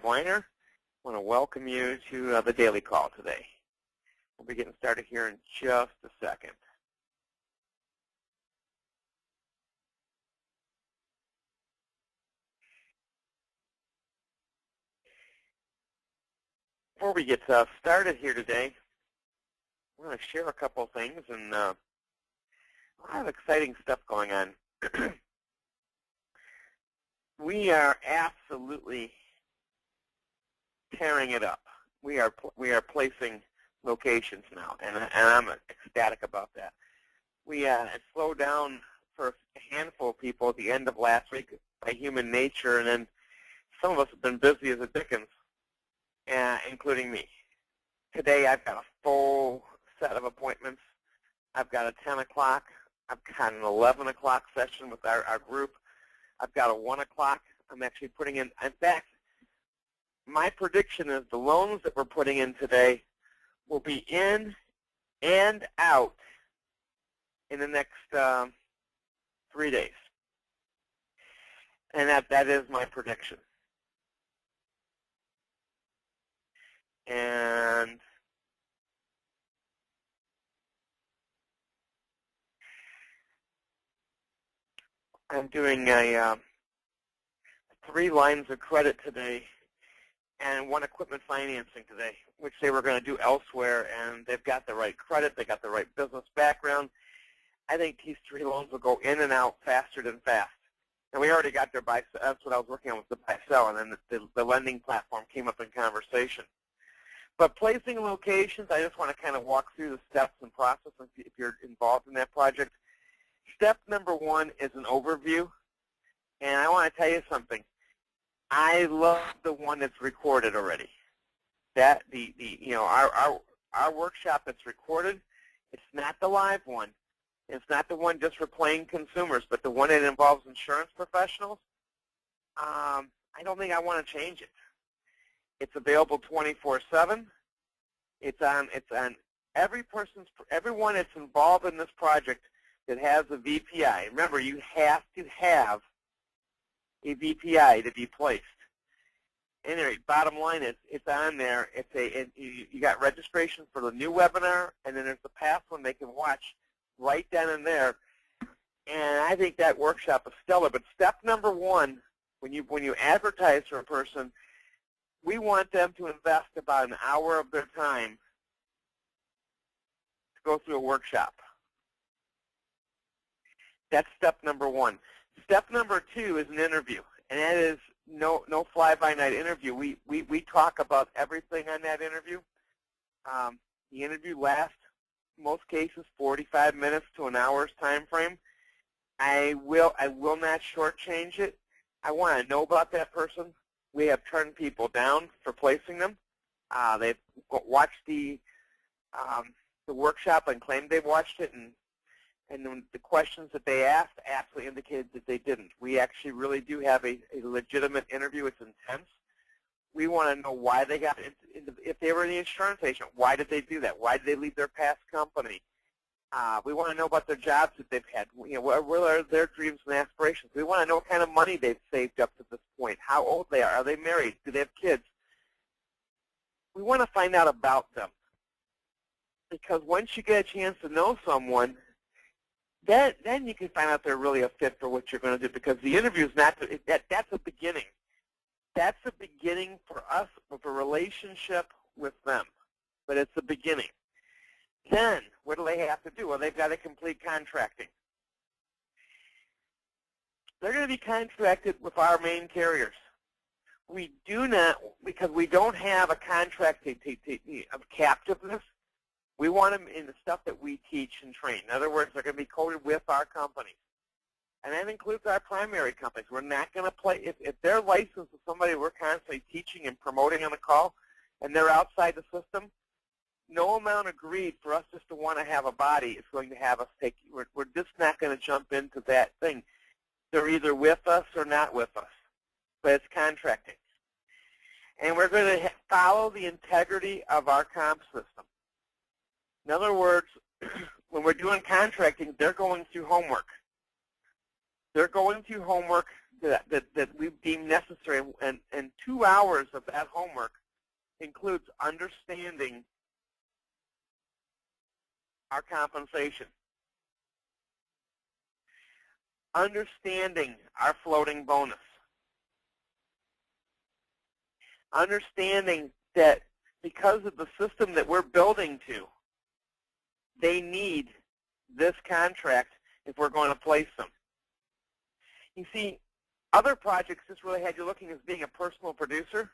Weiner. I want to welcome you to the daily call today. We'll be getting started here in just a second. Before we get started here today, we're going to share a couple of things, and a lot of exciting stuff going on. We are absolutely tearing it up. We are placing locations now, and I'm ecstatic about that. We slowed down for a handful of people at the end of last week by human nature, and then some of us have been busy as a dickens, including me. Today I've got a full set of appointments. I've got a 10 o'clock. I've got an 11 o'clock session with our group. I've got a 1 o'clock. I'm actually putting in fact, my prediction is the loans that we're putting in today will be in and out in the next 3 days. And that is my prediction. And I'm doing 3 lines of credit today and 1 equipment financing today, which they were going to do elsewhere, and they've got the right credit, they got the right business background. I think these 3 loans will go in and out faster than fast. And we already got their buy. That's what I was working on, was the buy sell, and then the lending platform came up in conversation. But placing locations, I just want to kind of walk through the steps and process if you're involved in that project. Step number 1 is an overview, and I want to tell you something. I love the one that's recorded already. That our workshop that's recorded, it's not the live one. It's not the one just for plain consumers, but the one that involves insurance professionals. I don't think I want to change it. It's available 24/7. It's on everyone that's involved in this project that has a VPI. Remember, you have to have a VPI to be placed. Anyway, bottom line is it's on there. You got registration for the new webinar, and then there's the past one they can watch right down in there. And I think that workshop is stellar. But step number 1, when you advertise for a person, we want them to invest about an hour of their time to go through a workshop. That's step number 1. Step number 2 is an interview, and that is no fly-by-night interview. We talk about everything on that interview. The interview lasts, in most cases, 45 minutes to an hour's time frame. I will not shortchange it. I want to know about that person. We have turned people down for placing them. They've watched the workshop and claimed they've watched it, and the questions that they asked actually indicated that they didn't. We actually really do have a legitimate interview. It's intense. We want to know why they got if they were the insurance agent, why did they do that? Why did they leave their past company? We want to know about their jobs that they've had. What are their dreams and aspirations? We want to know what kind of money they've saved up to this point, how old they are. Are they married? Do they have kids? We want to find out about them. Because once you get a chance to know someone, then you can find out they're really a fit for what you're going to do, because the interview is not that's a beginning. That's a beginning for us of a relationship with them, but it's the beginning. Then what do they have to do? Well, they've got to complete contracting. They're going to be contracted with our main carriers. We do not, because we don't have a contract of captiveness. We want them in the stuff that we teach and train. In other words, they're going to be coded with our companies. And that includes our primary companies. We're not going to play, if they're licensed with somebody we're constantly teaching and promoting on the call, and they're outside the system, no amount agreed for us just to want to have a body is going to have us take, we're just not going to jump into that thing. They're either with us or not with us, but it's contracting. And we're going to follow the integrity of our comp system. In other words, when we're doing contracting, they're going through homework. They're going through homework that we deem necessary, and 2 hours of that homework includes understanding our compensation, understanding our floating bonus, understanding that because of the system that we're building to, they need this contract if we're going to place them. You see, other projects just really had you looking as being a personal producer.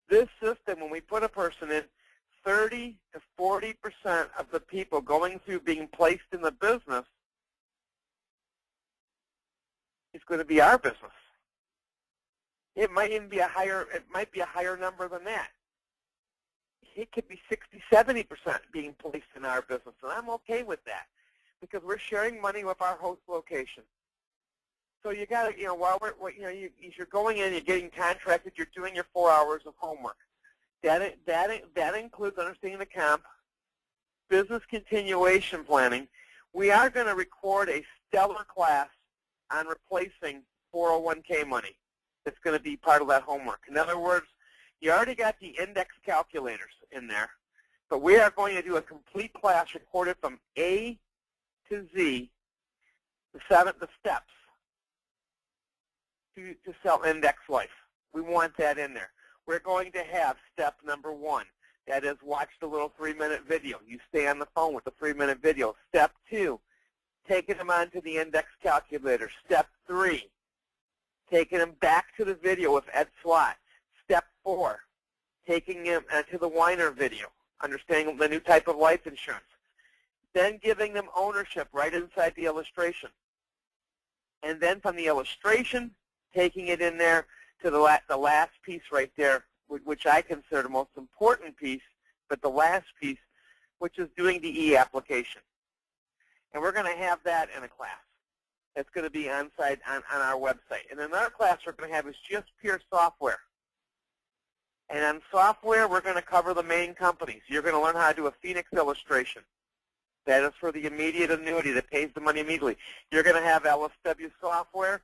This system, when we put a person in, 30 to 40% of the people going through being placed in the business is going to be our business. It might even be a higher number than that. It could be 60, 70% being placed in our business, and I'm okay with that because we're sharing money with our host location. So you got to, while you're going in, you're getting contracted, you're doing your 4 hours of homework. That includes understanding the comp, business continuation planning. We are going to record a stellar class on replacing 401k money. That's going to be part of that homework. In other words, you already got the index calculators in there, but we are going to do a complete class recorded from A to Z, the steps to sell index life. We want that in there. We're going to have step number 1. That is, watch the little 3-minute video. You stay on the phone with the 3-minute video. Step 2, taking them onto the index calculator. Step 3, taking them back to the video with Ed Slott. Step 4, taking them to the Weiner video, understanding the new type of life insurance. Then giving them ownership right inside the illustration. And then from the illustration, taking it in there to the last piece right there, which I consider the most important piece, but the last piece, which is doing the e-application. And we're going to have that in a class. That's going to be on our website. And another class we're going to have is just pure software. And on software, we're going to cover the main companies. You're going to learn how to do a Phoenix illustration. That is for the immediate annuity that pays the money immediately. You're going to have LSW software,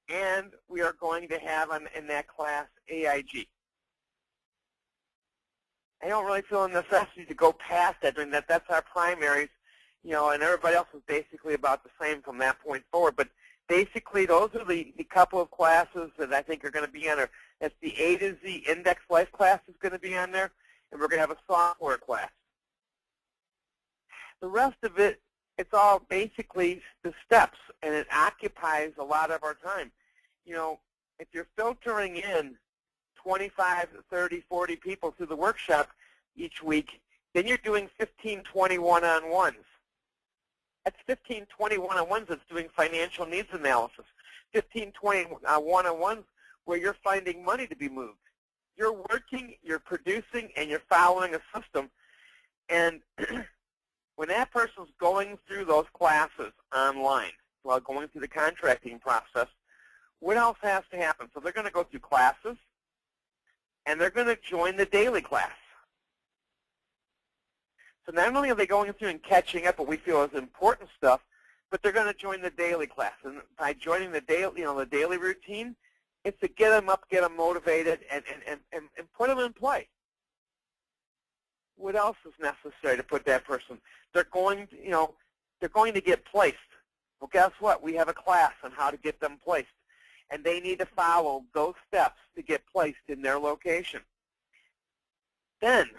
and we are going to have in that class AIG. I don't really feel a necessity to go past that. I mean, that's our primaries, and everybody else is basically about the same from that point forward. But basically, those are the couple of classes that I think are going to be on there. That's the A to Z index life class is going to be on there, and we're going to have a software class. The rest of it, it's all basically the steps, and it occupies a lot of our time. If you're filtering in 25, 30, 40 people through the workshop each week, then you're doing 15, 20 one-on-ones. That's 15, 20 one-on-ones that's doing financial needs analysis. 15, 20 one-on-ones where you're finding money to be moved. You're working, you're producing, and you're following a system. And when that person's going through those classes online while going through the contracting process, what else has to happen? So they're going to go through classes, and they're going to join the daily class. So not only are they going through and catching up what we feel is important stuff, but they're going to join the daily class. And by joining the daily routine, it's to get them up, get them motivated, and put them in play. What else is necessary to put that person? They're going to get placed. Well, guess what? We have a class on how to get them placed. And they need to follow those steps to get placed in their location. Then,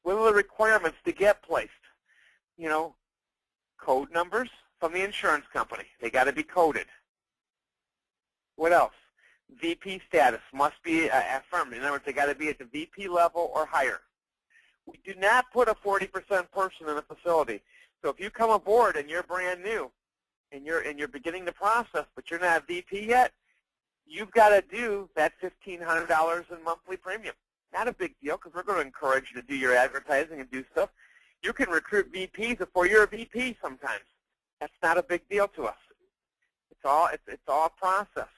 what are the requirements to get placed? Code numbers from the insurance company. They got to be coded. What else? VP status must be affirmed. In other words, they got to be at the VP level or higher. We do not put a 40% person in a facility. So if you come aboard and you're brand new, and you're beginning the process, but you're not a VP yet, you've got to do that $1,500 in monthly premium. Not a big deal, because we're going to encourage you to do your advertising and do stuff. You can recruit VPs before you're a VP sometimes. That's not a big deal to us. It's all a process.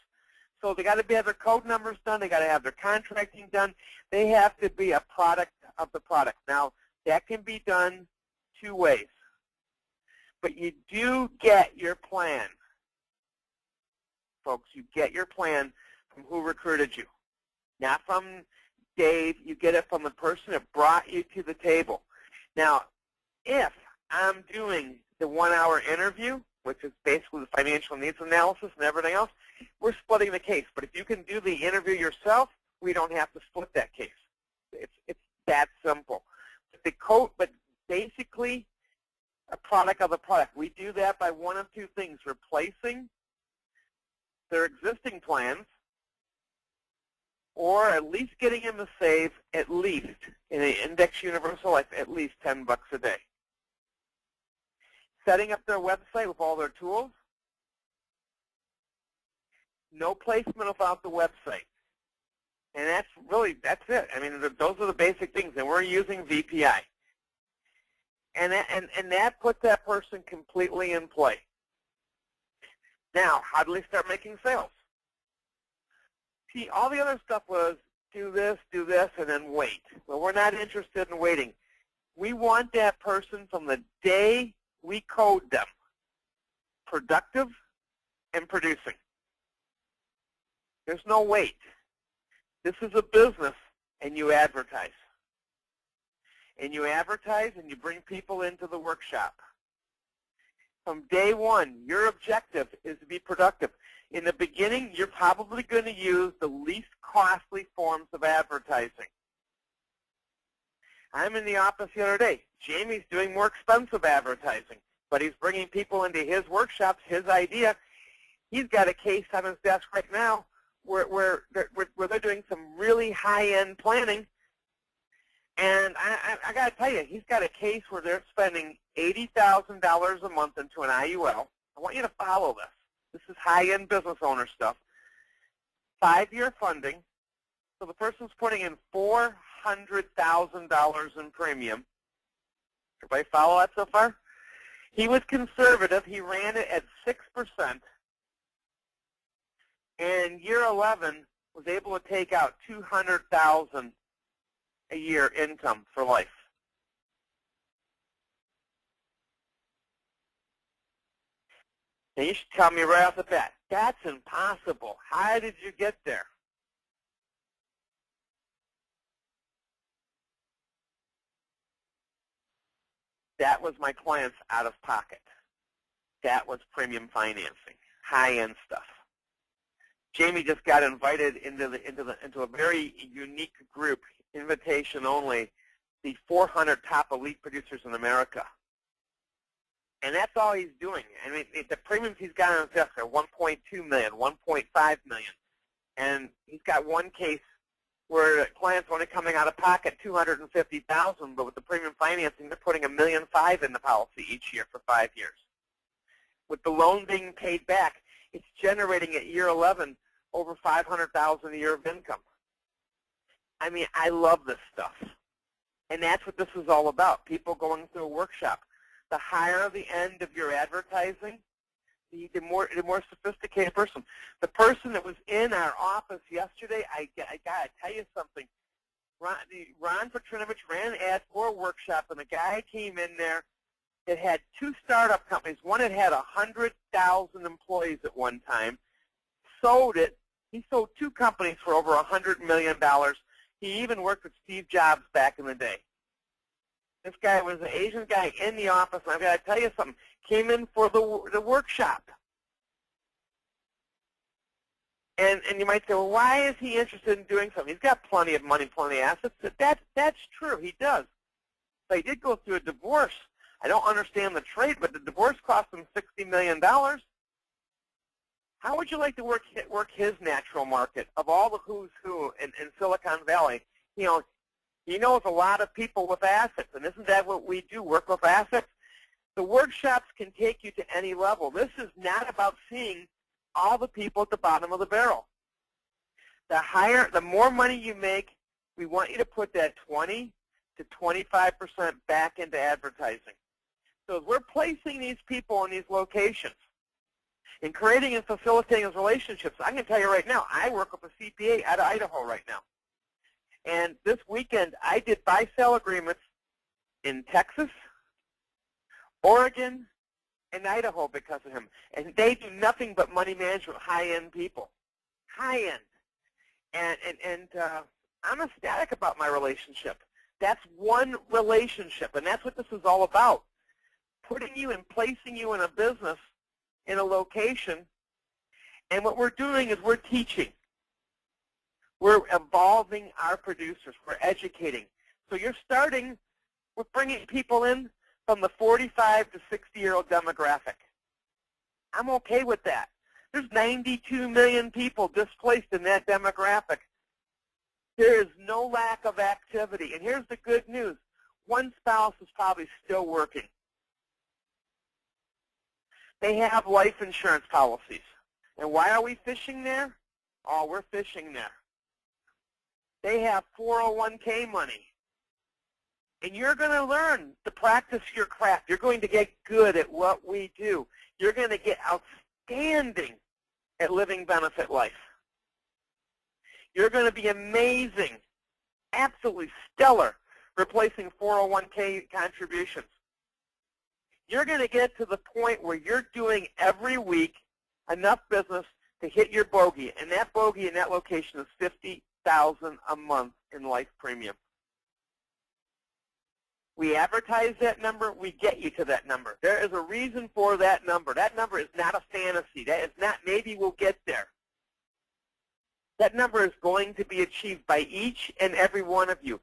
So they got to have their code numbers done. They got to have their contracting done. They have to be a product of the product. Now, that can be done 2 ways. But you do get your plan. you get your plan from who recruited you. Not from Dave, you get it from the person that brought you to the table. Now, if I'm doing the 1-hour interview, which is basically the financial needs analysis and everything else, we're splitting the case. But if you can do the interview yourself, we don't have to split that case. It's that simple. But basically, a product of the product. We do that by one of two things: replacing their existing plans, or at least getting them to save at least, in an Index Universal Life, at least $10 a day. Setting up their website with all their tools. No placement without the website. And that's it. I mean, those are the basic things. And we're using VPI. And that puts that person completely in play. Now, how do we start making sales? See, all the other stuff was do this, and then wait. Well, we're not interested in waiting. We want that person from the day we code them, productive and producing. There's no wait. This is a business, and you advertise. And you advertise, and you bring people into the workshop. From day one, your objective is to be productive. In the beginning, you're probably going to use the least costly forms of advertising. I'm in the office the other day. Jamie's doing more expensive advertising, but he's bringing people into his workshops, his idea. He's got a case on his desk right now where they're doing some really high-end planning. And I got to tell you, he's got a case where they're spending $80,000 a month into an IUL. I want you to follow this. This is high-end business owner stuff. 5-year funding. So the person's putting in $400,000 in premium. Everybody follow that so far? He was conservative. He ran it at 6%. And year 11 was able to take out $200,000 a year income for life. Now you should tell me right off the bat, that's impossible. How did you get there? That was my clients out of pocket. That was premium financing, high-end stuff. Jamie just got invited into a very unique group, invitation only, the 400 top elite producers in America. And that's all he's doing. I mean, the premiums he's got on his desk are $1.2 million, $1.5 million. And he's got one case where the client's only coming out of pocket $250,000, but with the premium financing, they're putting $1.5 million in the policy each year for 5 years. With the loan being paid back, it's generating at year 11 over $500,000 a year of income. I mean, I love this stuff. And that's what this is all about, people going through a workshop. The higher the end of your advertising, the more sophisticated person. The person that was in our office yesterday, I got to tell you something. Ron Petrinovich ran an ad for a workshop, and the guy came in there that had 2 startup companies. One had 100,000 employees at one time, sold it. He sold 2 companies for over $100 million. He even worked with Steve Jobs back in the day. This guy was an Asian guy in the office, and I've got to tell you something, came in for the workshop. And you might say, well, why is he interested in doing something? He's got plenty of money, plenty of assets. That's true, he does. But he did go through a divorce. I don't understand the trade, but the divorce cost him $60 million. How would you like to work his natural market of all the who's who in Silicon Valley? You know, he knows a lot of people with assets, and isn't that what we do, work with assets? The workshops can take you to any level. This is not about seeing all the people at the bottom of the barrel. The more money you make, we want you to put that 20 to 25% back into advertising. So as we're placing these people in these locations and creating and facilitating those relationships, I'm going to tell you right now, I work with a CPA out of Idaho right now. And this weekend, I did buy-sell agreements in Texas, Oregon, in Idaho because of him. And they do nothing but money management, high-end people. High-end. And I'm ecstatic about my relationship. That's one relationship, and that's what this is all about. Putting you and placing you in a business, in a location, and what we're doing is we're teaching. We're evolving our producers. We're educating. So you're starting with bringing people in from the 45 to 60-year-old demographic. I'm okay with that. There's 92 million people displaced in that demographic. There is no lack of activity. And here's the good news. One spouse is probably still working. They have life insurance policies. And why are we fishing there? Oh, we're fishing there. They have 401k money. And you're going to learn to practice your craft. You're going to get good at what we do. You're going to get outstanding at living benefit life. You're going to be amazing, absolutely stellar, replacing 401k contributions. You're going to get to the point where you're doing every week enough business to hit your bogey, and that bogey in that location is $50,000 a month in life premium. We advertise that number, we get you to that number. There is a reason for that number. That number is not a fantasy. That is not maybe we'll get there. That number is going to be achieved by each and every one of you.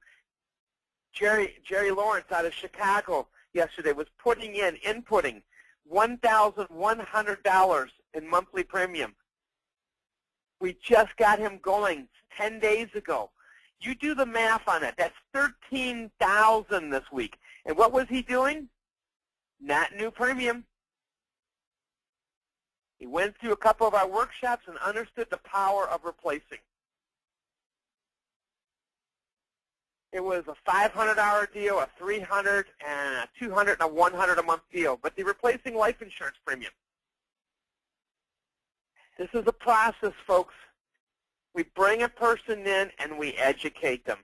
Jerry Lawrence out of Chicago yesterday was inputting $1,100 in monthly premium. We just got him going 10 days ago. You do the math on it. That's $13,000 this week. And what was he doing? Not new premium. He went through a couple of our workshops and understood the power of replacing. It was a $500 deal, a $300, and a $200, and a $100 a month deal. But the replacing life insurance premium. This is a process, folks. We bring a person in and we educate them.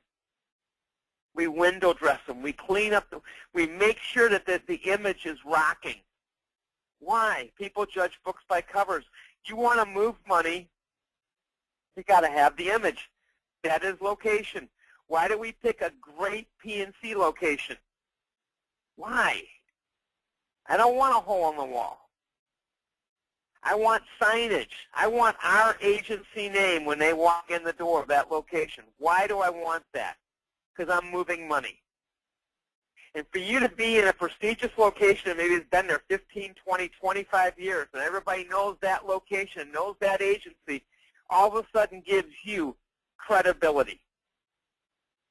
We window dress them. We clean up. We make sure that the image is rocking. Why? People judge books by covers. You want to move money, you got to have the image. That is location. Why do we pick a great PNC location? Why? I don't want a hole in the wall. I want signage. I want our agency name when they walk in the door of that location. Why do I want that? Because I'm moving money. And for you to be in a prestigious location that maybe has been there 15, 20, 25 years, and everybody knows that location, knows that agency, all of a sudden gives you credibility.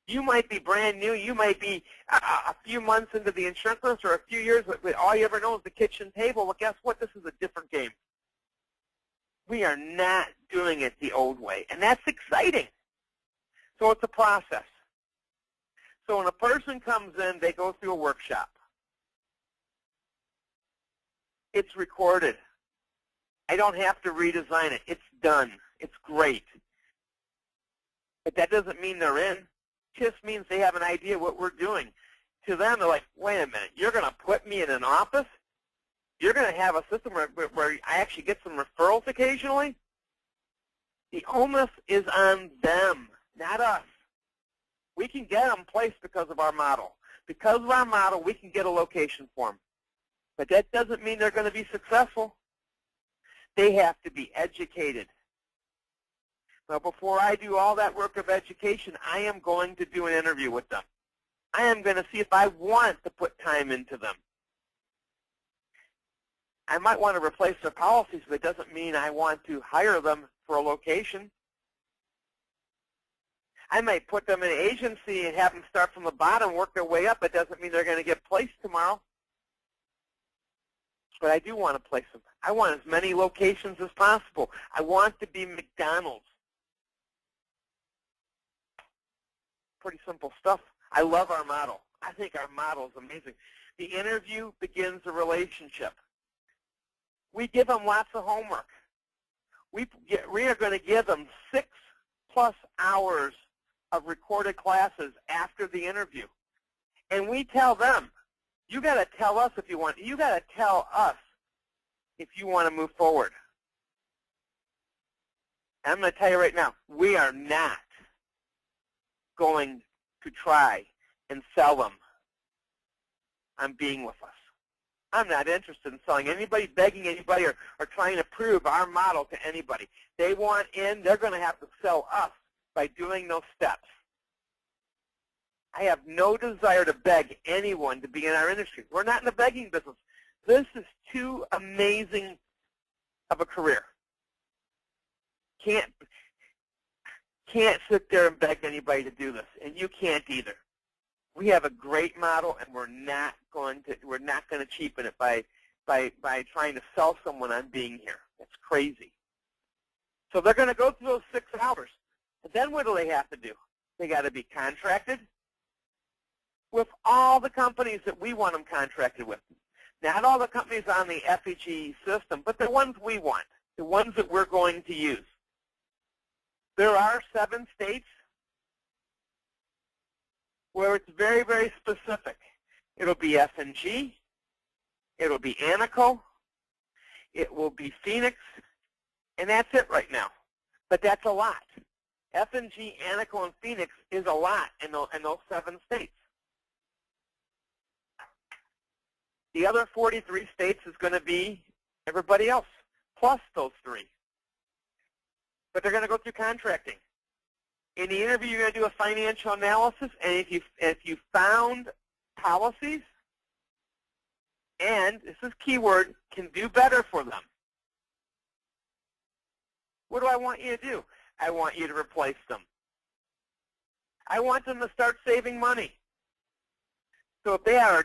You might be brand new. You might be a few months into the insurance business or a few years, but all you ever know is the kitchen table. Well, guess what? This is a different game. We are not doing it the old way, and that's exciting. So it's a process. So when a person comes in, they go through a workshop. It's recorded. I don't have to redesign it. It's done. It's great. But that doesn't mean they're in. It just means they have an idea what we're doing. To them, they're like, wait a minute, you're going to put me in an office? You're going to have a system where I actually get some referrals occasionally? The onus is on them, not us. We can get them placed because of our model. Because of our model, we can get a location for them. But that doesn't mean they're going to be successful. They have to be educated. Now, before I do all that work of education, I am going to do an interview with them. I am going to see if I want to put time into them. I might want to replace their policies, but it doesn't mean I want to hire them for a location. I might put them in an agency and have them start from the bottom, work their way up. It doesn't mean they're going to get placed tomorrow. But I do want to place them. I want as many locations as possible. I want to be McDonald's. Pretty simple stuff. I love our model. I think our model is amazing. The interview begins a relationship. We give them lots of homework. We are going to give them 6+ hours of recorded classes after the interview. And we tell them, you got to tell us if you want. You got to tell us if you want to move forward. And I'm going to tell you right now, we are not going to try and sell them on being with us. I'm not interested in selling anybody, begging anybody, or trying to prove our model to anybody. They want in, they're going to have to sell us by doing those steps. I have no desire to beg anyone to be in our industry. We're not in the begging business. This is too amazing of a career. Can't sit there and beg anybody to do this, and you can't either. We have a great model, and we're not going to cheapen it by trying to sell someone on being here. That's crazy. So they're going to go through those 6 hours. And then what do they have to do? They got to be contracted with all the companies that we want them contracted with. Not all the companies on the FEG system, but the ones we want, the ones that we're going to use. There are 7 states where it's very, very specific. It'll be F&G, it'll be Aneco, it will be Phoenix, and that's it right now. But that's a lot. F&G, Aneco, and Phoenix is a lot in those 7 states. The other 43 states is going to be everybody else, plus those 3. But they're going to go through contracting. In the interview, you're going to do a financial analysis, and if you found policies, and this is keyword, can do better for them. What do I want you to do? I want you to replace them. I want them to start saving money. So if they are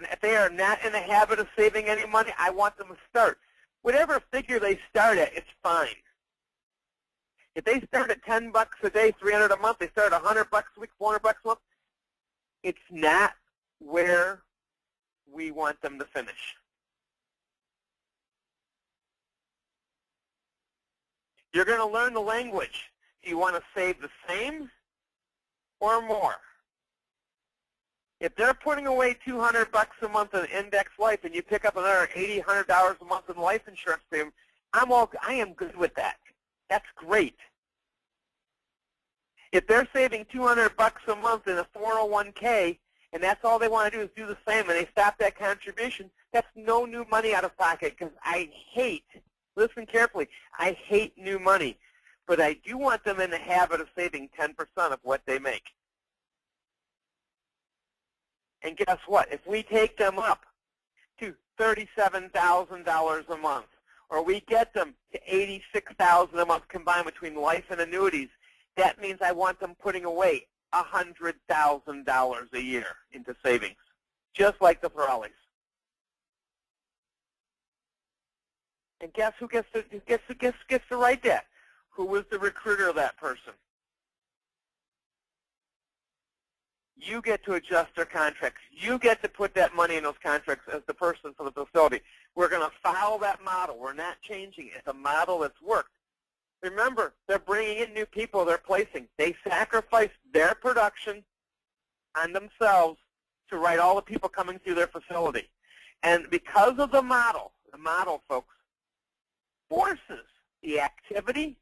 not in the habit of saving any money, I want them to start. Whatever figure they start at, it's fine. If they start at $10 a day, $300 a month, they start at $100 a week, $400 a month, it's not where we want them to finish. You're going to learn the language. Do you want to save the same or more? If they're putting away $200 a month in index life and you pick up another $80, $100 a month in life insurance premium, I am good with that. That's great. If they're saving $200 a month in a 401k and that's all they want to do is do the same and they stop that contribution, that's no new money out of pocket, because I hate, listen carefully, I hate new money. But I do want them in the habit of saving 10% of what they make. And guess what? If we take them up to $37,000 a month, or we get them to $86,000 a month combined between life and annuities, that means I want them putting away $100,000 a year into savings, just like the Pirellis. And guess who gets to write that? Who was the recruiter of that person? You get to adjust their contracts. You get to put that money in those contracts as the person for the facility. We're going to follow that model. We're not changing it. It's a model that's worked. Remember, they're bringing in new people they're placing. They sacrifice their production on themselves to write all the people coming through their facility. And because of the model, folks, forces the activity,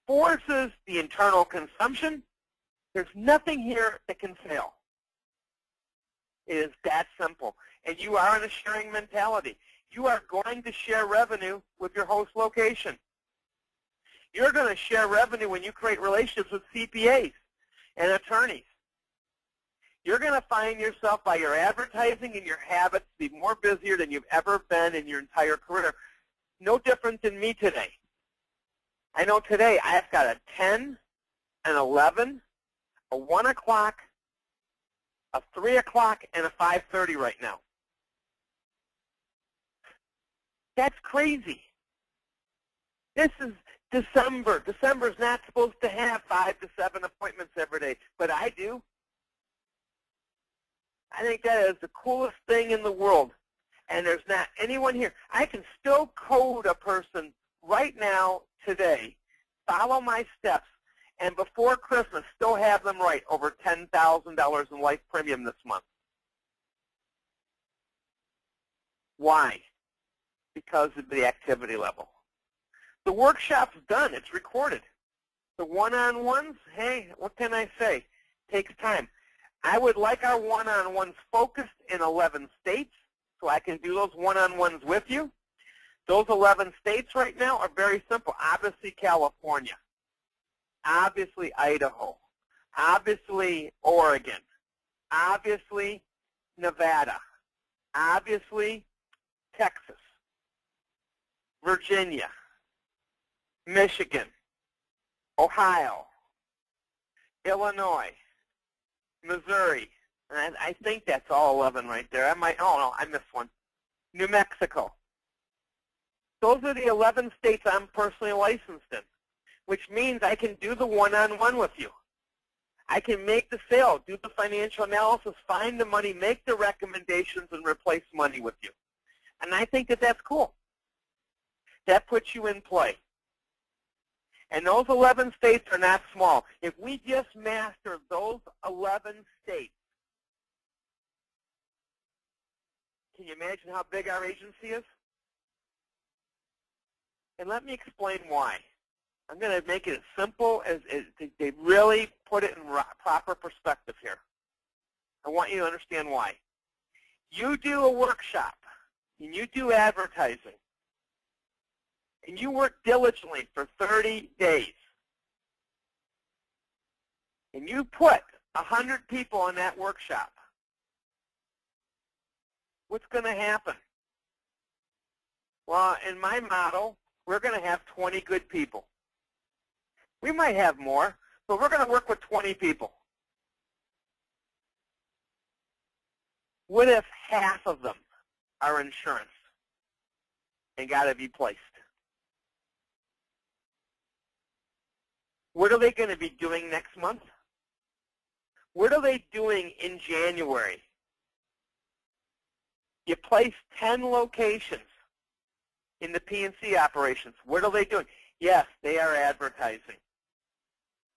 forces the internal consumption. There's nothing here that can fail. It is that simple. And you are in a sharing mentality. You are going to share revenue with your host location. You're going to share revenue when you create relationships with CPAs and attorneys. You're going to find yourself, by your advertising and your habits, be more busier than you've ever been in your entire career. No different than me today. I know today I've got a 10, an 11, a 1 o'clock, a 3 o'clock, and a 5:30 right now. That's crazy. This is December. December's not supposed to have 5 to 7 appointments every day, but I do. I think that is the coolest thing in the world. And there's not anyone here. I can still code a person right now, today, follow my steps, and before Christmas still have them write over $10,000 in life premium this month. Why? because of the activity level. The workshop's done. It's recorded. The one-on-ones, hey, what can I say? Takes time. I would like our one-on-ones focused in 11 states so I can do those one-on-ones with you. Those 11 states right now are very simple. Obviously, California. Obviously, Idaho. Obviously, Oregon. Obviously, Nevada. Obviously, Texas. Virginia. Michigan. Ohio. Illinois. Missouri. And I think that's all 11 right there. Oh no, I missed one. New Mexico. Those are the 11 states I'm personally licensed in, which means I can do the one-on-one with you. I can make the sale, do the financial analysis, find the money, make the recommendations, and replace money with you. And I think that that's cool. That puts you in play. And those 11 states are not small. If we just master those 11 states, can you imagine how big our agency is? And let me explain why. I'm going to make it as simple as they really put it in proper perspective here. I want you to understand why. You do a workshop, and you do advertising, and you work diligently for 30 days, and you put 100 people in that workshop, what's going to happen? Well, in my model, we're going to have 20 good people. We might have more, but we're going to work with 20 people. What if half of them are insurance and got to be placed? What are they going to be doing next month? What are they doing in January? You place 10 locations in the P&C operations. What are they doing? Yes, they are advertising.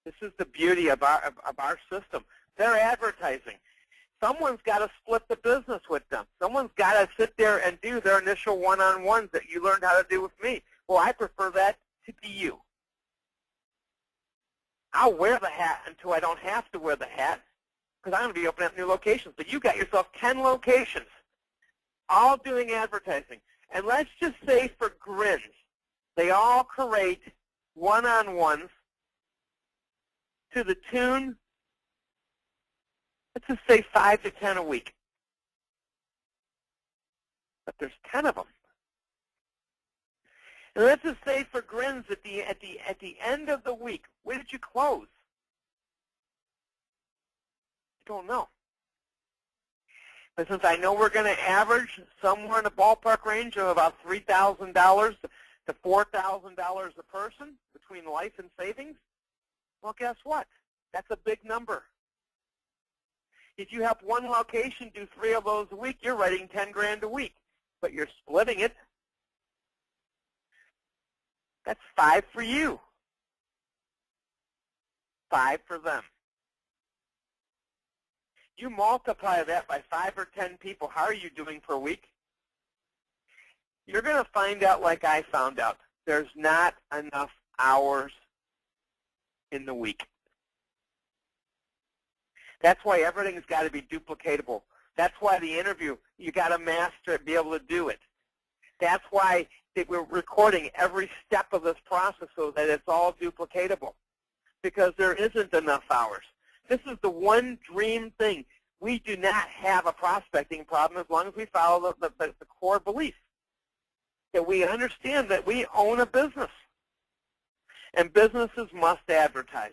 This is the beauty of our system. They're advertising. Someone's got to split the business with them. Someone's got to sit there and do their initial one-on-ones that you learned how to do with me. Well, I prefer that to be you. I'll wear the hat until I don't have to wear the hat because I'm going to be opening up new locations. But you got yourself 10 locations, all doing advertising. And let's just say for grins, they all create one-on-ones to the tune, let's just say 5 to 10 a week. But there's 10 of them. And let's just say for grins at the end of the week, where did you close? I don't know. But since I know we're going to average somewhere in the ballpark range of about $3,000 to $4,000 a person between life and savings, well, guess what? That's a big number. If you have one location do 3 of those a week, you're writing 10 grand a week, but you're splitting it. That's 5 for you, 5 for them. You multiply that by 5 or 10 people, how are you doing per week? You're going to find out like I found out. There's not enough hours in the week. That's why everything's got to be duplicatable. That's why the interview, you got to master it, be able to do it. That's why we're recording every step of this process so that it's all duplicatable, because there isn't enough hours. This is the one dream thing. We do not have a prospecting problem as long as we follow the core belief that we understand that we own a business, and businesses must advertise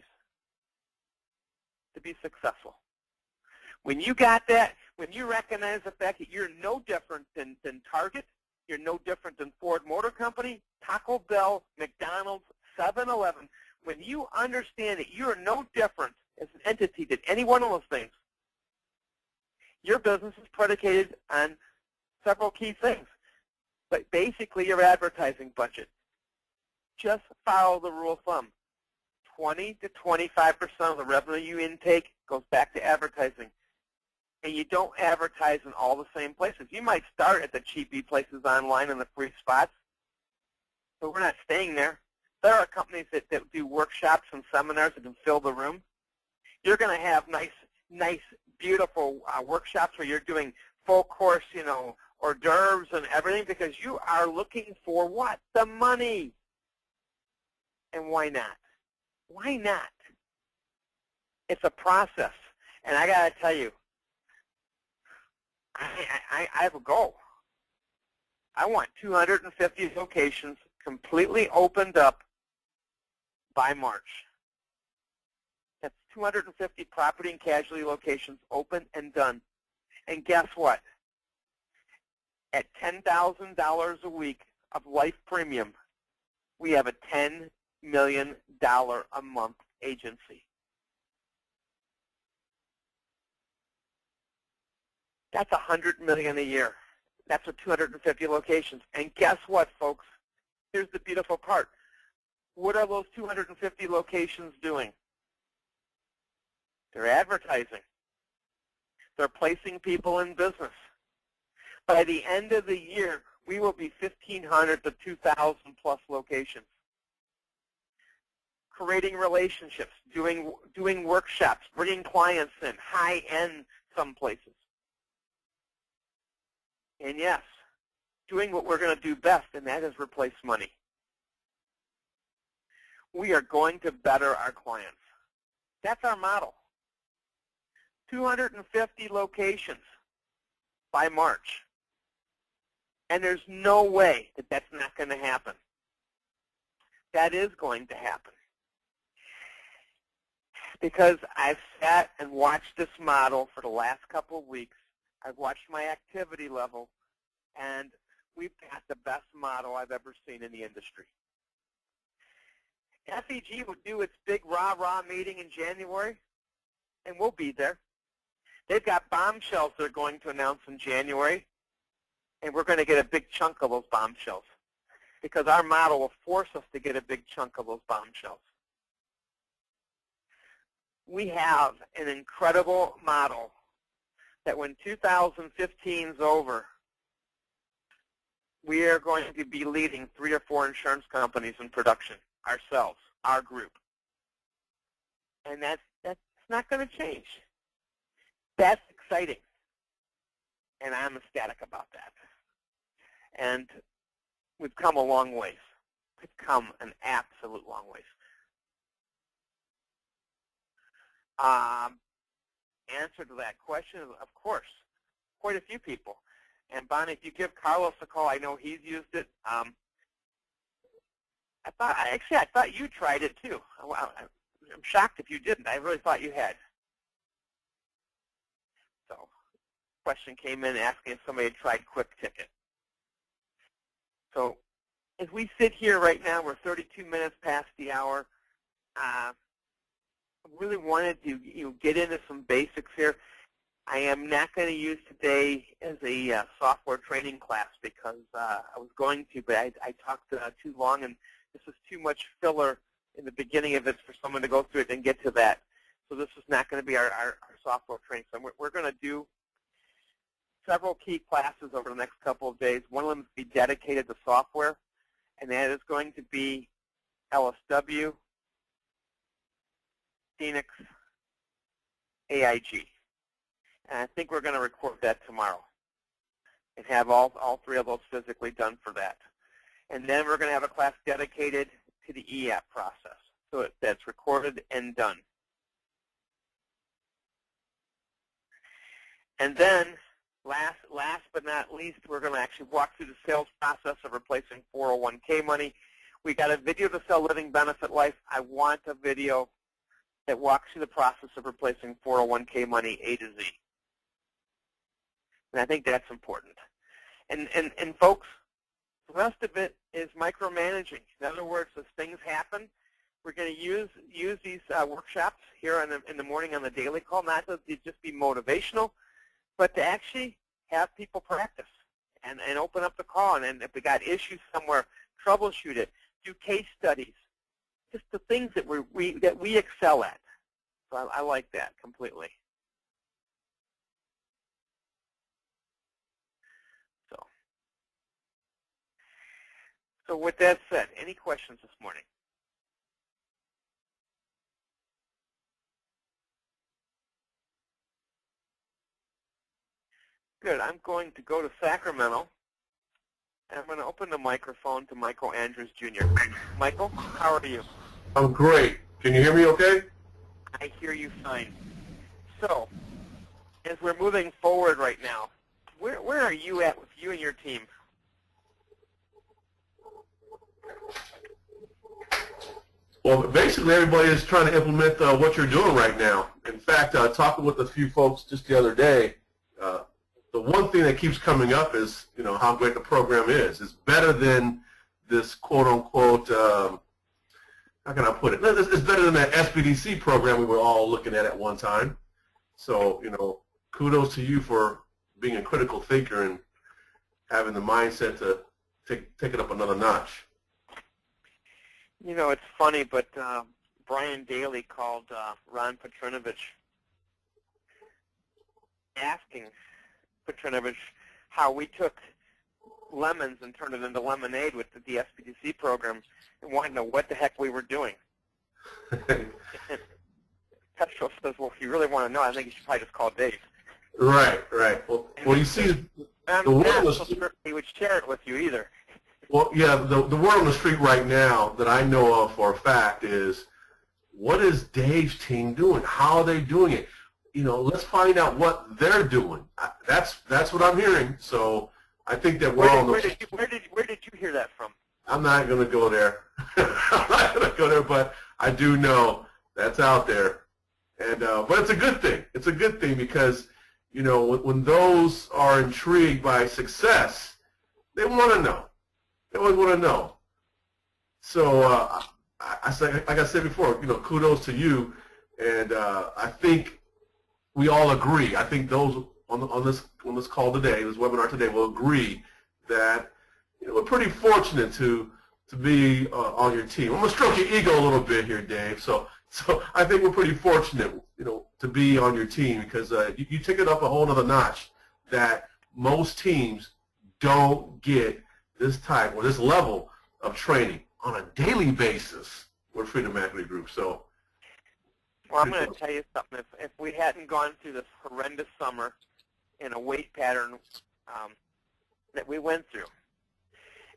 to be successful. When you got that, when you recognize the fact that you're no different than Target, you're no different than Ford Motor Company, Taco Bell, McDonald's, 7-Eleven, when you understand that you're no different as an entity than any one of those things, your business is predicated on several key things. But basically your advertising budget. Just follow the rule of thumb. 20 to 25% of the revenue you intake goes back to advertising. and you don't advertise in all the same places. You might start at the cheapy places online and the free spots, but we're not staying there. There are companies that do workshops and seminars that can fill the room. You're going to have nice, beautiful workshops where you're doing full course, hors d'oeuvres and everything, because you are looking for what? The money. And why not? Why not? It's a process. And I got to tell you, I have a goal. I want 250 locations completely opened up by March. That's 250 property and casualty locations open and done. And guess what? At $10,000 a week of life premium, we have a $10 million a month agency. That's $100 million a year. That's what 250 locations. And guess what, folks? Here's the beautiful part. What are those 250 locations doing? They're advertising. They're placing people in business. By the end of the year, we will be 1,500 to 2,000 plus locations. Creating relationships, doing workshops, bringing clients in, high-end some places. And yes, doing what we're going to do best, and that is replace money. We are going to better our clients. That's our model. 250 locations by March. And there's no way that that's not going to happen. That is going to happen. Because I've sat and watched this model for the last couple of weeks. I've watched my activity level, and we've got the best model I've ever seen in the industry. FEG will do its big rah-rah meeting in January, and we'll be there. They've got bombshells they're going to announce in January, and we're going to get a big chunk of those bombshells because our model will force us to get a big chunk of those bombshells. We have an incredible model that when 2015 is over, we are going to be leading 3 or 4 insurance companies in production, ourselves, our group. And that's not going to change. That's exciting. And I'm ecstatic about that. And we've come a long ways. We've come an absolute long ways. Answer to that question, of course, quite a few people. And Bonnie, if you give Carlos a call, I know he's used it. I thought you tried it too. I'm shocked if you didn't. I really thought you had. So, question came in asking if somebody had tried Quick Ticket. So, as we sit here right now, we're 32 minutes past the hour. I really wanted to get into some basics here. I am not going to use today as a software training class because I was going to, but I talked too long, and this is too much filler in the beginning of it for someone to go through it and get to that. So this is not going to be our software training. So we're going to do several key classes over the next couple of days. One of them is be dedicated to software, and that is going to be LSW, Phoenix, AIG. And I think we're going to record that tomorrow and have all 3 of those physically done for that. And then we're going to have a class dedicated to the EAP process. So that's recorded and done. And then last but not least, we're going to actually walk through the sales process of replacing 401k money. We got a video to sell Living Benefit Life. I want a video that walks through the process of replacing 401k money A to Z. And I think that's important. And folks, the rest of it is micromanaging. In other words, as things happen, we're going to use these workshops here in the morning on the daily call, not to just be motivational, but to actually have people practice and open up the call. And if we got issues somewhere, troubleshoot it, do case studies, just the things that we excel at. So I like that completely. So with that said, any questions this morning? Good. I'm going to go to Sacramento, and I'm going to open the microphone to Michael Andrews, Jr. Michael, how are you? I'm great. Can you hear me okay? I hear you fine. So, as we're moving forward right now, where are you at with you and your team? Well, basically everybody is trying to implement what you're doing right now. In fact, talking with a few folks just the other day, the one thing that keeps coming up is, how great the program is. It's better than this quote-unquote, how can I put it? It's better than that SBDC program we were all looking at one time. So, kudos to you for being a critical thinker and having the mindset to take it up another notch. It's funny, but Brian Daly called Ron Petrinovich asking Petrinovich how we took lemons and turned it into lemonade with the SBDC program and wanted to know what the heck we were doing. Petro says, well, if you really want to know, I think you should probably just call Dave. Right. Well, you see, the world is, he would share it with you either. Well, yeah, the word on the street right now that I know of for a fact is, what is Dave's team doing? How are they doing it? Let's find out what they're doing. That's what I'm hearing. So I think that we're on the. Where did you hear that from? I'm not going to go there. I'm not going to go there, but I do know that's out there, and but it's a good thing. It's a good thing because when those are intrigued by success, they want to know. They always want to know. So I say, like I said before, kudos to you, and I think we all agree. I think those on this call today, this webinar today, will agree that we're pretty fortunate to be on your team. I'm gonna stroke your ego a little bit here, Dave. So I think we're pretty fortunate, to be on your team because you take it up a whole other notch that most teams don't get this type or this level of training on a daily basis with Freedom Equity Group. So, well, I'm going to tell you something. If we hadn't gone through this horrendous summer in a weight pattern that we went through,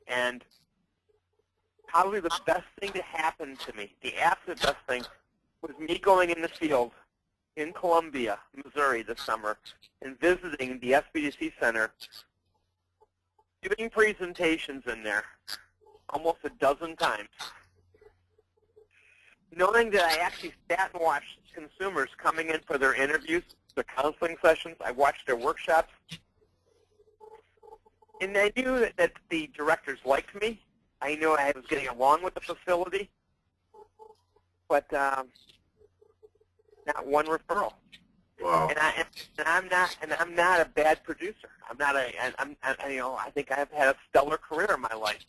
and probably the best thing to happen to me, the absolute best thing, was me going in the field in Columbia, Missouri this summer and visiting the SBDC Center, doing presentations in there almost a dozen times, knowing that I actually sat and watched consumers coming in for their interviews, their counseling sessions. I watched their workshops. And I knew that the directors liked me. I knew I was getting along with the facility. But not one referral. wow. And I'm not a bad producer. I think I've had a stellar career in my life.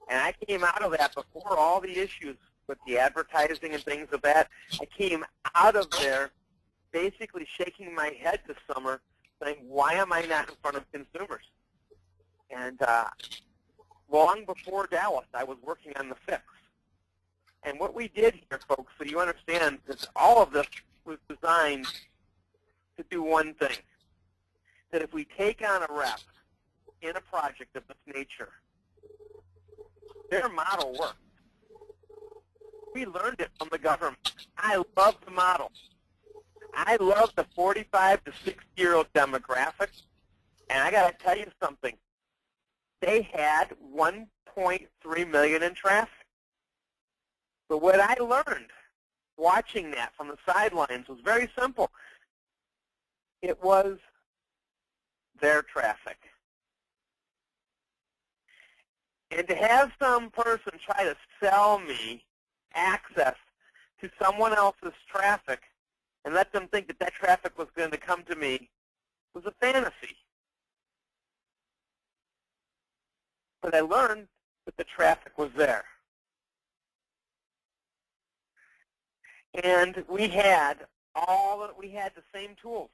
And I came out of that before all the issues with the advertising and things of that. I came out of there basically shaking my head this summer saying, why am I not in front of consumers? And long before Dallas, I was working on the fix. And what we did here, folks, so you understand, is all of this was designed to do one thing, that if we take on a rep in a project of this nature, their model worked. We learned it from the government. I love the model. I love the 45 to 60-year-old demographic, and I got to tell you something. They had 1.3 million in traffic. But what I learned watching that from the sidelines was very simple. It was their traffic. And to have some person try to sell me access to someone else's traffic and let them think that that traffic was going to come to me was a fantasy. But I learned that the traffic was there. And we had the same tools.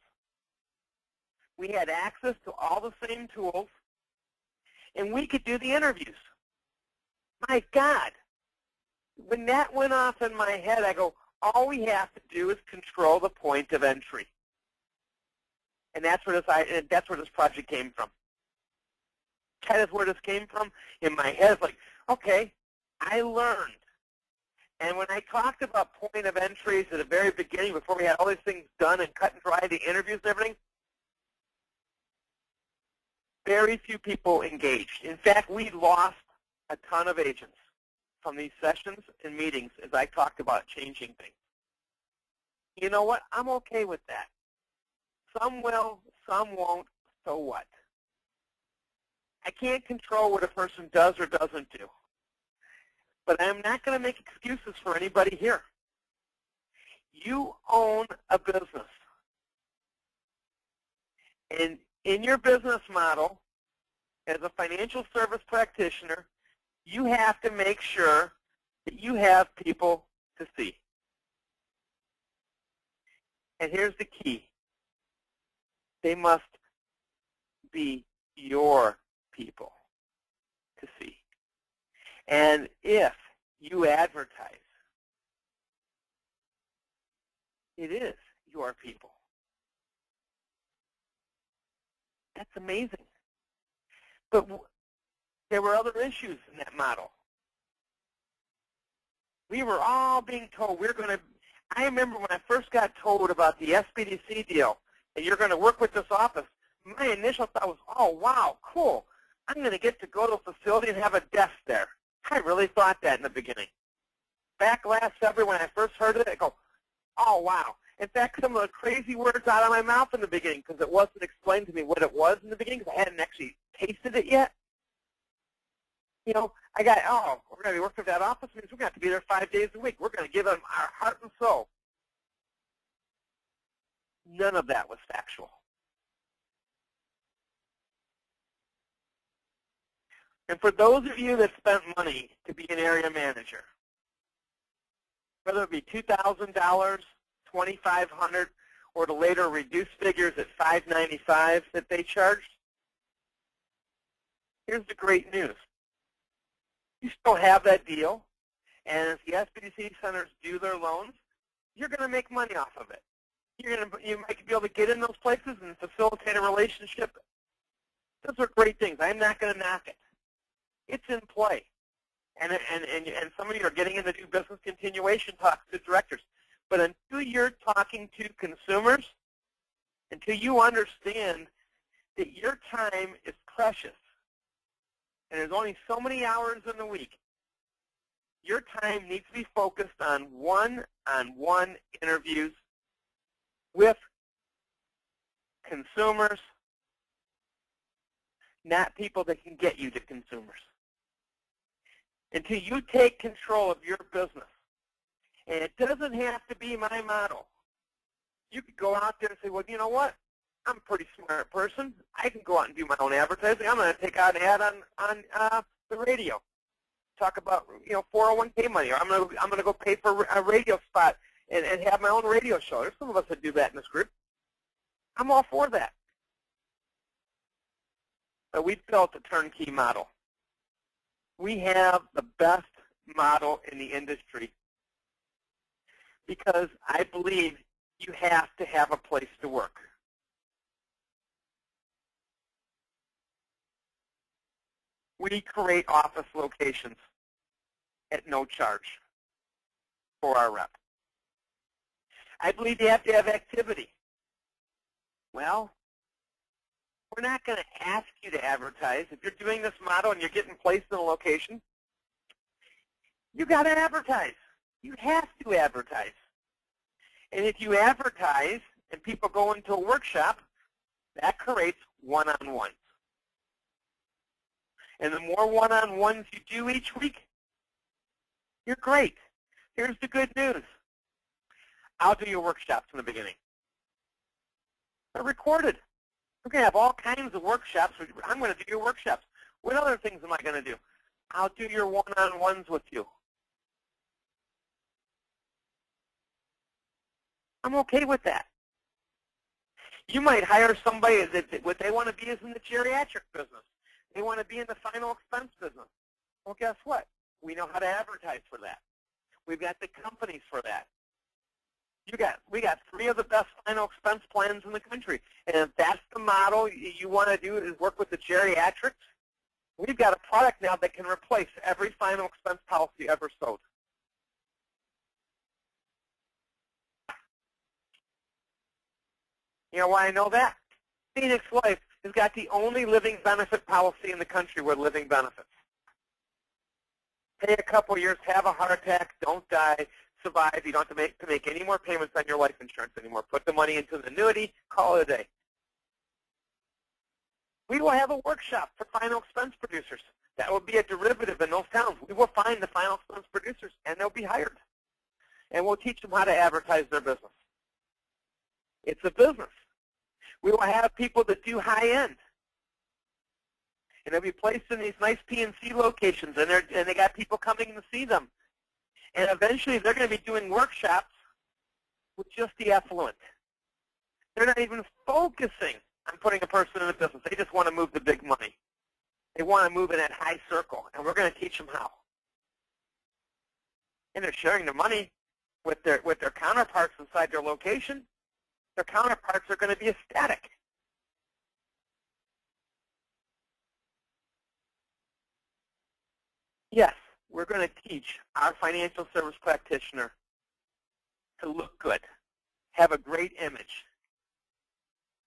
We had access to all the same tools, and we could do the interviews. My God. When that went off in my head, I go, all we have to do is control the point of entry. And that's where this project came from. That is where this came from. In my head, it's like, okay, I learned. And when I talked about point of entries at the very beginning, before we had all these things done and cut and dry, the interviews and everything, very few people engaged. In fact, we lost a ton of agents from these sessions and meetings as I talked about changing things. You know what? I'm okay with that. Some will, some won't, so what? I can't control what a person does or doesn't do. But I'm not going to make excuses for anybody here. You own a business. And in your business model, as a financial service practitioner, you have to make sure that you have people to see. And here's the key. They must be your people to see. And if you advertise, it is your people. That's amazing. But there were other issues in that model. We were all being told we're going to, I remember when I first got told about the SBDC deal, and you're going to work with this office, my initial thought was, oh, wow, cool. I'm going to get to go to a facility and have a desk there. I really thought that in the beginning. Back last February when I first heard it, I go, oh, wow. In fact, some of the crazy words out of my mouth in the beginning because it wasn't explained to me what it was in the beginning because I hadn't actually tasted it yet. You know, I got, oh, we're going to be working for that office. Means we're going to have to be there 5 days a week. We're going to give them our heart and soul. None of that was factual. And for those of you that spent money to be an area manager, whether it be $2,000, $2,500, or the later reduced figures at $595 that they charged, here's the great news. You still have that deal, and as the SBDC centers do their loans, you're going to make money off of it. You might be able to get in those places and facilitate a relationship. Those are great things. I'm not going to knock it. It's in play. And some of you are getting into do business continuation talks to directors. But until you're talking to consumers, until you understand that your time is precious, and there's only so many hours in the week, your time needs to be focused on one-on-one interviews with consumers, not people that can get you to consumers. Until you take control of your business, and it doesn't have to be my model. You could go out there and say, well, you know what? I'm a pretty smart person. I can go out and do my own advertising. I'm going to take out an ad on the radio. Talk about 401k money, or I'm going to go pay for a radio spot and have my own radio show. There's some of us that do that in this group. I'm all for that. But we've built a turnkey model. We have the best model in the industry because I believe you have to have a place to work. We create office locations at no charge for our rep. I believe you have to have activity. Well, we're not going to ask you to advertise. If you're doing this model and you're getting placed in a location, you got to advertise. You have to advertise. And if you advertise and people go into a workshop, that creates one-on-ones. And the more one-on-ones you do each week, you're great. Here's the good news. I'll do your workshops in the beginning. They're recorded. We're going to have all kinds of workshops. I'm going to do your workshops. What other things am I going to do? I'll do your one-on-ones with you. I'm okay with that. You might hire somebody that what they want to be is in the geriatric business. They want to be in the final expense business. Well, guess what? We know how to advertise for that. We've got the companies for that. We got 3 of the best final expense plans in the country. And if that's the model you want to do is work with the geriatrics, we've got a product now that can replace every final expense policy ever sold. You know why I know that? Phoenix Life has got the only living benefit policy in the country with living benefits. Pay a couple years, have a heart attack, don't die, survive. You don't have to make any more payments on your life insurance anymore. Put the money into an annuity, call it a day. We will have a workshop for final expense producers. That will be a derivative in those towns. We will find the final expense producers, and they'll be hired. And we'll teach them how to advertise their business. It's a business. We will have people that do high-end. And they'll be placed in these nice PNC locations, and they got people coming to see them. And eventually they're going to be doing workshops with just the affluent. They're not even focusing on putting a person in a business. They just want to move the big money. They want to move in that high circle, and we're going to teach them how. And they're sharing the money with their counterparts inside their location. Their counterparts are going to be ecstatic. Yes, we're going to teach our financial service practitioner to look good, have a great image,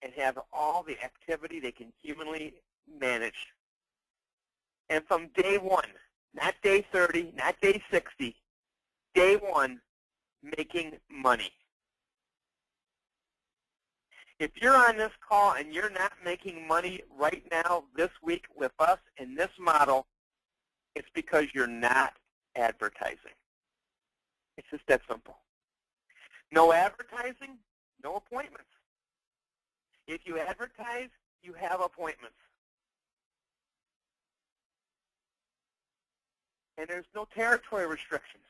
and have all the activity they can humanly manage. And from day 1, not day 30, not day 60, day 1, making money. If you're on this call and you're not making money right now, this week with us in this model, it's because you're not advertising. It's just that simple. No advertising, no appointments. If you advertise, you have appointments. And there's no territory restrictions.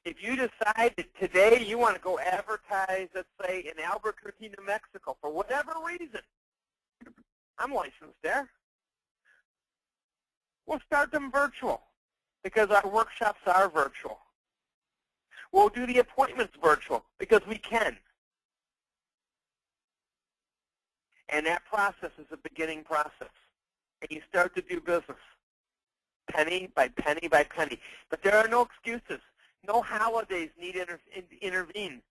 If you decide that today you want to go advertise, let's say, in Albuquerque, New Mexico, for whatever reason, I'm licensed there. We'll start them virtual because our workshops are virtual. We'll do the appointments virtual because we can. And that process is a beginning process. And you start to do business penny by penny by penny. But there are no excuses. No holidays need to intervene.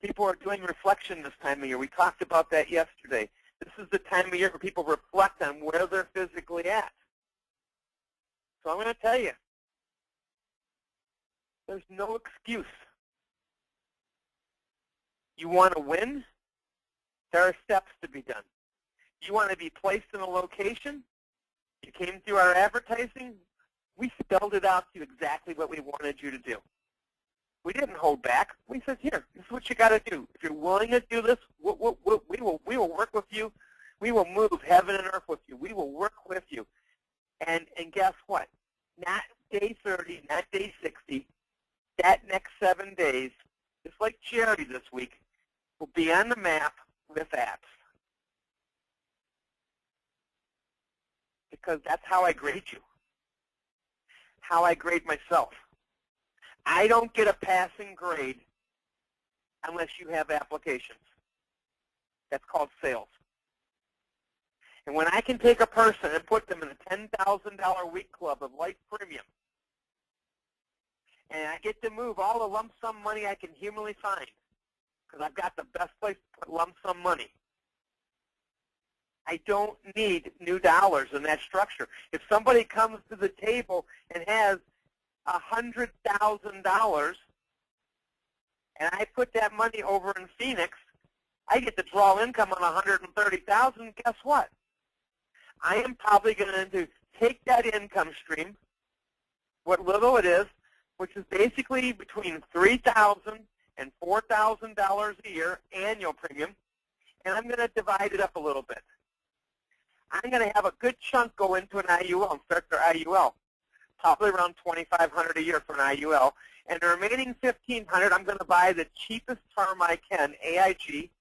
People are doing reflection this time of year. We talked about that yesterday. This is the time of year where people reflect on where they're physically at. So I'm going to tell you, there's no excuse. You want to win? There are steps to be done. You want to be placed in a location? You came through our advertising? We spelled it out to you exactly what we wanted you to do. We didn't hold back. We said, here, this is what you got to do. If you're willing to do this, we will work with you. We will move heaven and earth with you. We will work with you. And guess what? Not day 30, not day 60. That next 7 days, just like charity this week, will be on the map with apps. Because that's how I grade you. How I grade myself. I don't get a passing grade unless you have applications. That's called sales. And when I can take a person and put them in a $10,000 week club of life premium, and I get to move all the lump sum money I can humanly find, because I've got the best place to put lump sum money. I don't need new dollars in that structure. If somebody comes to the table and has $100,000, and I put that money over in Phoenix, I get to draw income on $130,000. Guess what? I am probably going to take that income stream, what little it is, which is basically between $3,000 and $4,000 a year annual premium, and I'm going to divide it up a little bit. I'm going to have a good chunk go into an IUL and start their IUL, probably around $2,500 a year for an IUL. And the remaining $1,500, I'm going to buy the cheapest term I can, AIG,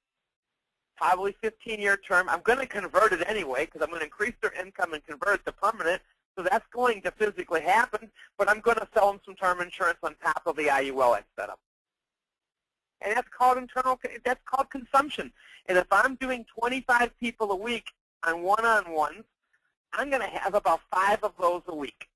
probably 15-year term. I'm going to convert it anyway because I'm going to increase their income and convert it to permanent. So that's going to physically happen, but I'm going to sell them some term insurance on top of the IUL I set up. And that's called consumption. And if I'm doing 25 people a week on one-on-ones, I'm going to have about 5 of those a week.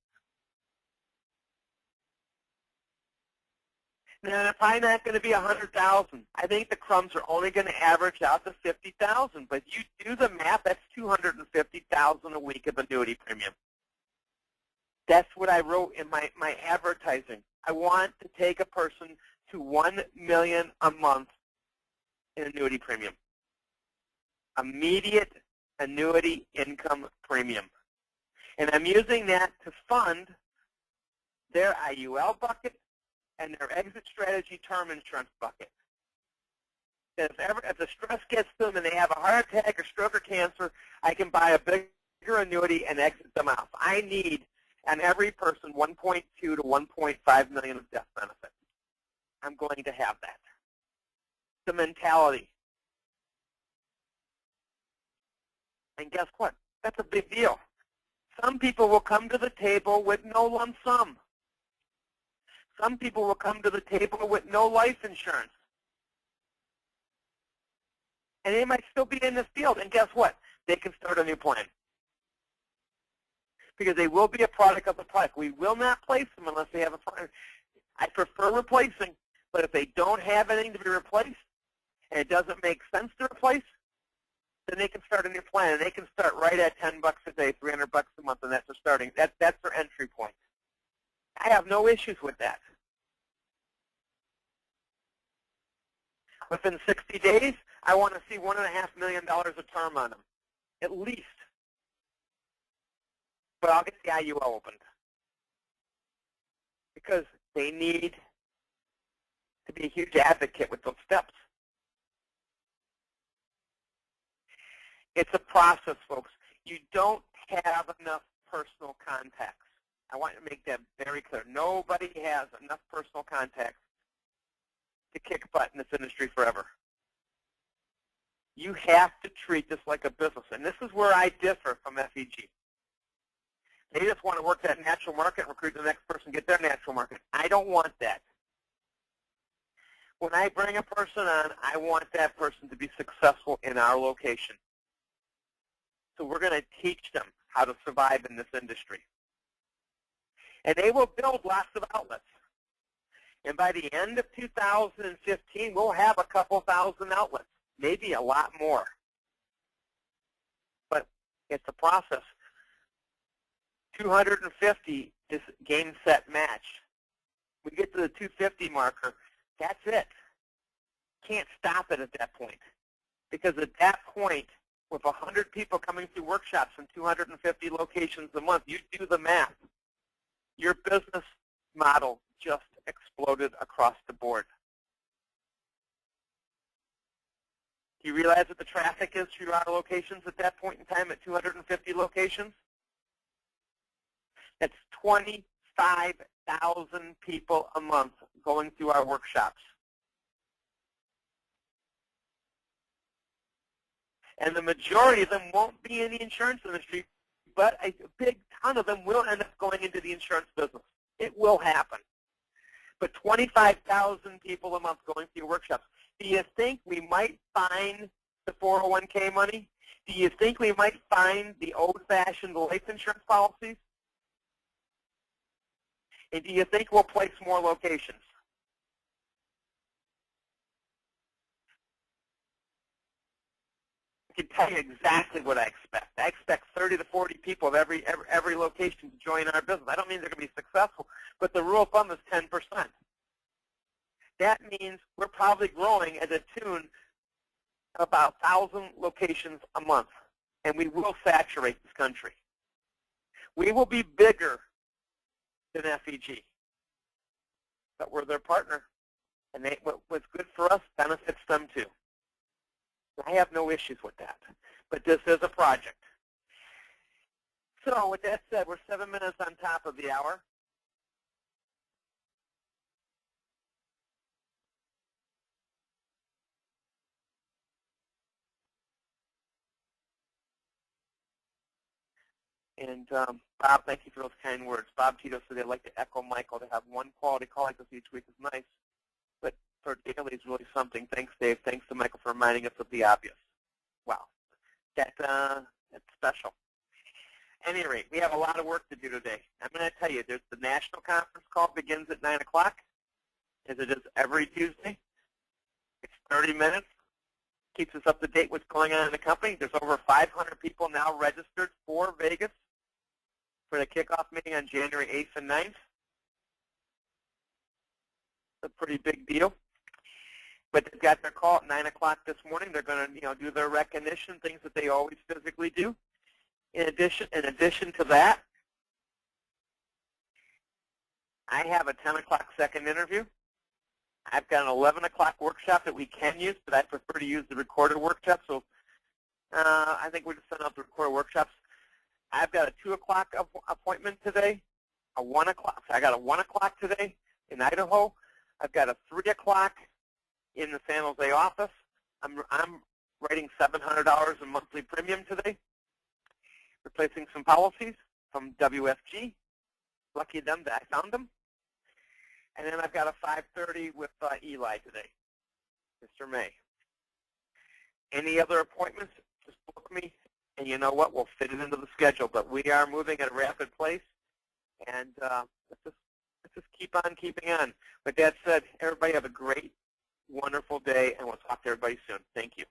Now, they're probably not going to be 100,000. I think the crumbs are only going to average out to 50,000. But you do the math, that's 250,000 a week of annuity premium. That's what I wrote in my advertising. I want to take a person to $1 million a month in annuity premium. Immediate annuity income premium. And I'm using that to fund their IUL bucket and their exit strategy term insurance bucket. If the stress gets to them and they have a heart attack or stroke or cancer, I can buy a bigger annuity and exit them out. I need on every person 1.2 to 1.5 million of death benefit. I'm going to have that. The mentality. And guess what? That's a big deal. Some people will come to the table with no lump sum. Some people will come to the table with no life insurance. And they might still be in this field. And guess what? They can start a new plan. Because they will be a product of the product. We will not place them unless they have a product. I prefer replacing, but if they don't have anything to be replaced and it doesn't make sense to replace, then they can start a new plan. And they can start right at $10 a day, $300 a month, and that's their starting. That's their entry point. I have no issues with that. Within 60 days, I want to see $1.5 million of term on them, at least. But I'll get the IUL opened because they need to be a huge advocate with those steps. It's a process, folks. You don't have enough personal contacts. I want to make that very clear. Nobody has enough personal contacts to kick butt in this industry forever. You have to treat this like a business, and this is where I differ from FEG. They just want to work that natural market, recruit the next person, get their natural market. I don't want that. When I bring a person on, I want that person to be successful in our location. So we're going to teach them how to survive in this industry. And they will build lots of outlets. And by the end of 2015, we'll have a couple thousand outlets, maybe a lot more. But it's a process. 250 is game, set, match. We get to the 250 marker, that's it. Can't stop it at that point. Because at that point, with 100 people coming through workshops in 250 locations a month, you do the math. Your business model just exploded across the board. Do you realize what the traffic is through our locations at that point in time at 250 locations? That's 25,000 people a month going through our workshops. And the majority of them won't be in the insurance industry, but a big ton of them will end up going into the insurance business. It will happen. But 25,000 people a month going through workshops. Do you think we might find the 401k money? Do you think we might find the old-fashioned life insurance policies? And do you think we'll place more locations? I can tell you exactly what I expect. I expect 30 to 40 people of every location to join our business. I don't mean they're going to be successful, but the rule of thumb is 10%. That means we're probably growing at a tune of about 1,000 locations a month, and we will saturate this country. We will be bigger than FEG, but we're their partner, and what's good for us benefits them too. I have no issues with that, but this is a project. So with that said, we're 7 minutes on top of the hour. And Bob, thank you for those kind words. Bob Tito said they'd like to echo Michael. To have one quality call like this each week is nice, but for daily is really something. Thanks, Dave. Thanks to Michael for reminding us of the obvious. Wow, that's special. At any rate, we have a lot of work to do today. I'm going to tell you, there's the national conference call begins at 9 o'clock, as it is every Tuesday. It's 30 minutes. Keeps us up to date what's going on in the company. There's over 500 people now registered for Vegas for the kickoff meeting on January 8th and 9th. It's a pretty big deal. But they've got their call at 9 o'clock this morning. They're going to do their recognition, things that they always physically do. In addition to that, I have a 10 o'clock second interview. I've got an 11 o'clock workshop that we can use, but I prefer to use the recorded workshop. So I think we'll just send out the recorded workshops. I've got a 2 o'clock appointment today, a 1 o'clock. I got a 1 o'clock today in Idaho. I've got a 3 o'clock in the San Jose office. I'm writing $700 in monthly premium today, replacing some policies from WFG. Lucky them that I found them. And then I've got a 5:30 with Eli today, Mr. May. Any other appointments, just book me, and you know what? We'll fit it into the schedule. But we are moving at a rapid pace, and let's just keep on keeping on. With that said, everybody have a great, wonderful day, and we'll talk to everybody soon. Thank you.